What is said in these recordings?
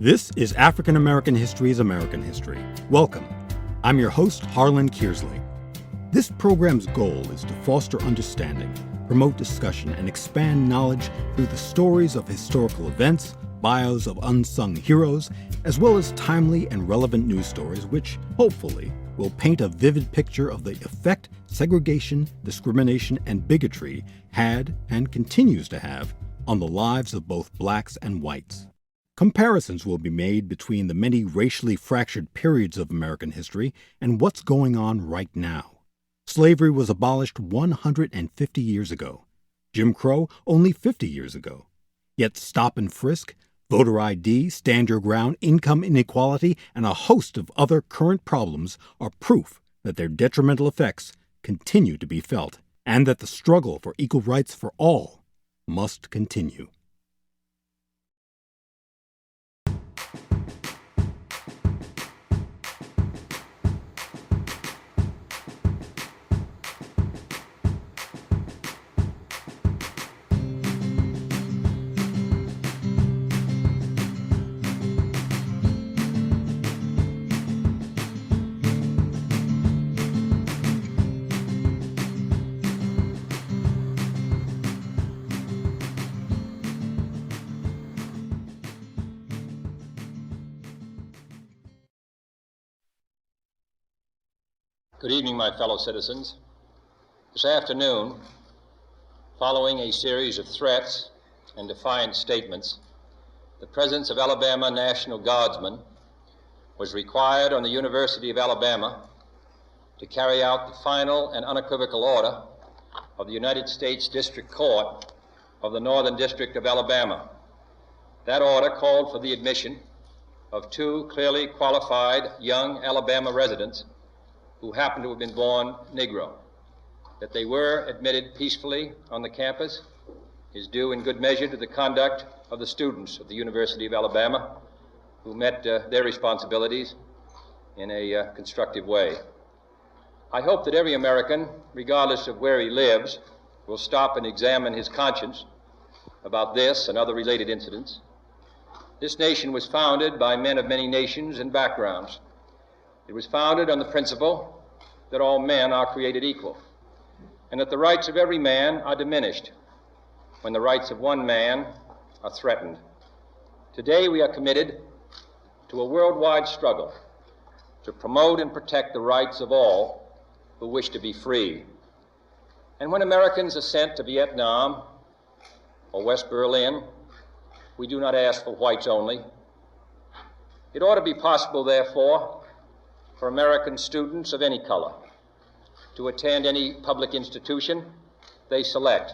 This is African American History is American History. Welcome. I'm your host, Harlan Kearsley. This program's goal is to foster understanding, promote discussion, and expand knowledge through the stories of historical events, bios of unsung heroes, as well as timely and relevant news stories which, hopefully, will paint a vivid picture of the effect segregation, discrimination, and bigotry had and continues to have on the lives of both blacks and whites. Comparisons will be made between the many racially fractured periods of American history and what's going on right now. Slavery was abolished 150 years ago. Jim Crow only 50 years ago. Yet stop and frisk, voter ID, stand your ground, income inequality, and a host of other current problems are proof that their detrimental effects continue to be felt, and that the struggle for equal rights for all must continue. Good evening, my fellow citizens. This afternoon, following a series of threats and defiant statements, the presence of Alabama National Guardsmen was required on the University of Alabama to carry out the final and unequivocal order of the United States District Court of the Northern District of Alabama. That order called for the admission of two clearly qualified young Alabama residents who happened to have been born Negro. That they were admitted peacefully on the campus is due in good measure to the conduct of the students of the University of Alabama, who met their responsibilities in a constructive way. I hope that every American, regardless of where he lives, will stop and examine his conscience about this and other related incidents. This nation was founded by men of many nations and backgrounds. It was founded on the principle that all men are created equal, and that the rights of every man are diminished when the rights of one man are threatened. Today we are committed to a worldwide struggle to promote and protect the rights of all who wish to be free. And when Americans are sent to Vietnam or West Berlin, we do not ask for whites only. It ought to be possible, therefore, for American students of any color to attend any public institution they select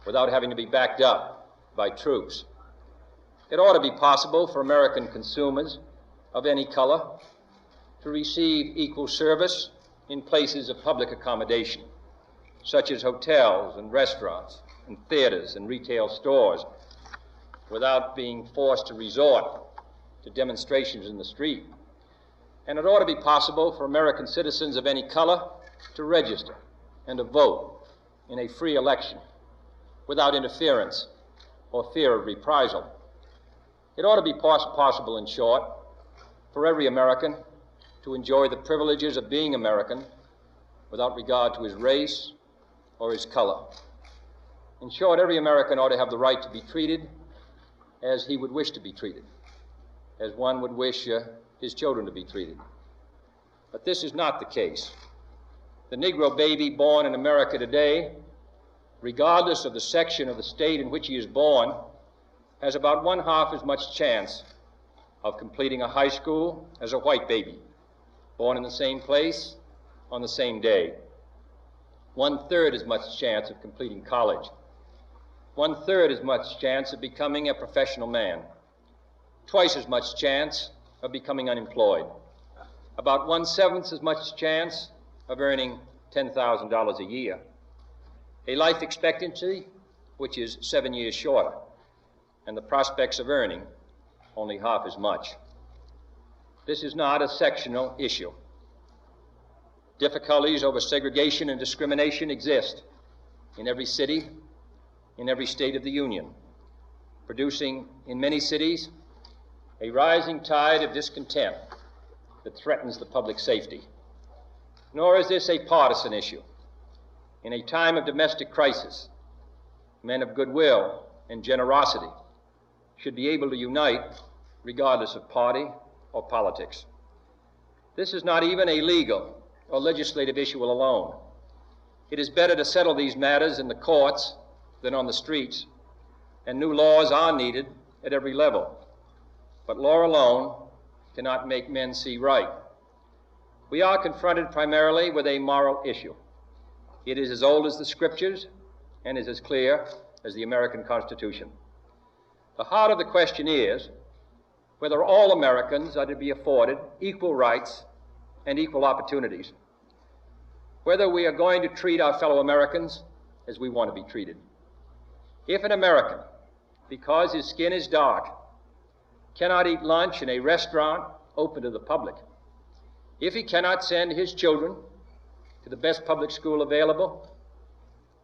without having to be backed up by troops. It ought to be possible for American consumers of any color to receive equal service in places of public accommodation, such as hotels and restaurants and theaters and retail stores, without being forced to resort to demonstrations in the street. And it ought to be possible for American citizens of any color to register and to vote in a free election without interference or fear of reprisal. It ought to be possible, in short, for every American to enjoy the privileges of being American without regard to his race or his color. In short, every American ought to have the right to be treated as he would wish to be treated, as one would wish his children to be treated. But this is not the case. The Negro baby born in America today, regardless of the section of the state in which he is born, has about one-half as much chance of completing a high school as a white baby, born in the same place on the same day. 1/3 as much chance of completing college. 1/3 as much chance of becoming a professional man. Twice as much chance of becoming unemployed. About 1/7 as much chance of earning $10,000 a year. A life expectancy which is 7 years shorter, and the prospects of earning only half as much. This is not a sectional issue. Difficulties over segregation and discrimination exist in every city, in every state of the Union, producing in many cities a rising tide of discontent that threatens the public safety. Nor is this a partisan issue. In a time of domestic crisis, men of goodwill and generosity should be able to unite regardless of party or politics. This is not even a legal or legislative issue alone. It is better to settle these matters in the courts than on the streets, and new laws are needed at every level. But law alone cannot make men see right. We are confronted primarily with a moral issue. It is as old as the Scriptures and is as clear as the American Constitution. The heart of the question is whether all Americans are to be afforded equal rights and equal opportunities, whether we are going to treat our fellow Americans as we want to be treated. If an American, because his skin is dark, cannot eat lunch in a restaurant open to the public, if he cannot send his children to the best public school available,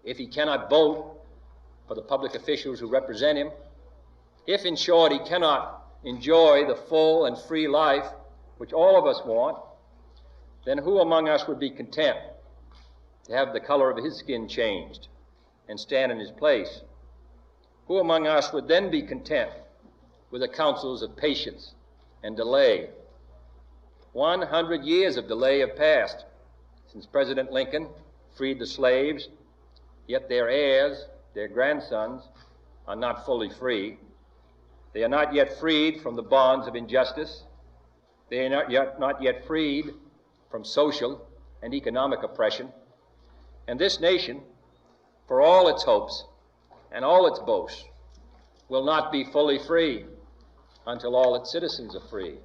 if he cannot vote for the public officials who represent him, if, in short, he cannot enjoy the full and free life which all of us want, then who among us would be content to have the color of his skin changed and stand in his place? Who among us would then be content with the counsels of patience and delay? 100 years of delay have passed since President Lincoln freed the slaves, yet their heirs, their grandsons, are not fully free. They are not yet freed from the bonds of injustice. They are not yet freed from social and economic oppression. And this nation, for all its hopes and all its boasts, will not be fully free until all its citizens are free.